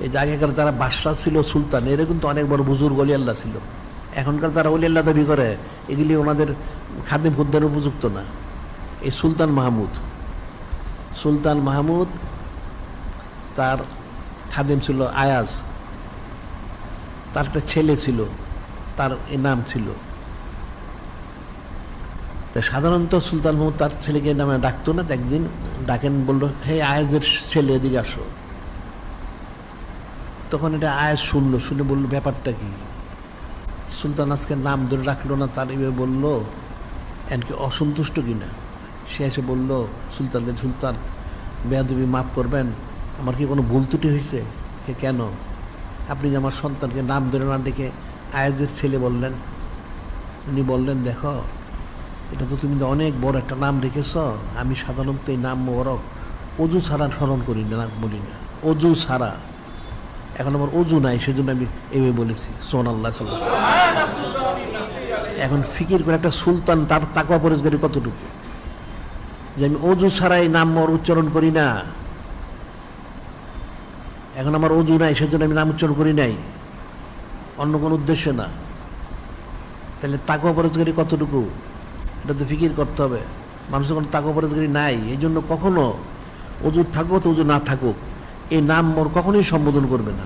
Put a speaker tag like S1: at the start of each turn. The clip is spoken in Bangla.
S1: এই যে আগেকার যারা বাদশাহ ছিল, সুলতান, এরা কিন্তু অনেক বড় বুজুর্গ অলি আল্লাহ ছিল। এখনকার যারা অলি আল্লাহ দাবি করে, এগুলি ওনাদের খাদেম খুদ্দের উপযুক্ত না। এই সুলতান মাহমুদ তার খাদেম ছিল আয়াজ, তার একটা ছেলে ছিল, তার এই নাম ছিল। তা সাধারণত সুলতান মাহমুদ তার ছেলেকে নামে ডাকতো না। একদিন ডাকেন, বললো, হে আয়াজের ছেলে, এদিকে আসো। তখন এটা আয়াজ শুনে বললো, ব্যাপারটা কি? সুলতান আজকে নাম ধরে রাখলো না, তার এভাবে বললো, এমনকি অসন্তুষ্ট কিনা। সে এসে বলল সুলতানকে, সুলতান বেয়াদবি মাফ করবেন, আমার কি কোনো ভুল ত্রুটি হয়েছে? কেন? আপনি যে আমার সন্তানকে নাম ধরে না ডেকে আয়াজের ছেলে বললেন। উনি বললেন, দেখো, এটা তো তুমি অনেক বড় একটা নাম রেখেছ। আমি সাধারণত এই নাম মোবারক অজু ছাড়া স্মরণ করি না, বলি না, অজু ছাড়া। এখন আমার অজু নাই, সেজন্য আমি এভাবে বলেছি সুবহানাল্লাহ সাল্লাল্লাহু আলাইহি ওয়াসাল্লাম। এখন ফিকির করে একটা সুলতান, তার তাকওয়া পরহেজগারি কতটুকু, যে আমি অজু ছাড়া এই নাম মোর উচ্চারণ করি না। এখন আমার অজু নাই, সেজন্য আমি নাম উচ্চারণ করি নাই, অন্য কোনো উদ্দেশ্যে না। তাহলে তাকওয়া পরহেজগারি কতটুকু, এটা তো ফিকির করতে হবে। মানুষের কোনো তাকওয়া পরহেজগারি নাই, এই জন্য কখনো অজু থাকুক তো অজু না থাকুক, এই নাম মোর কখনোই সম্বোধন করবে না।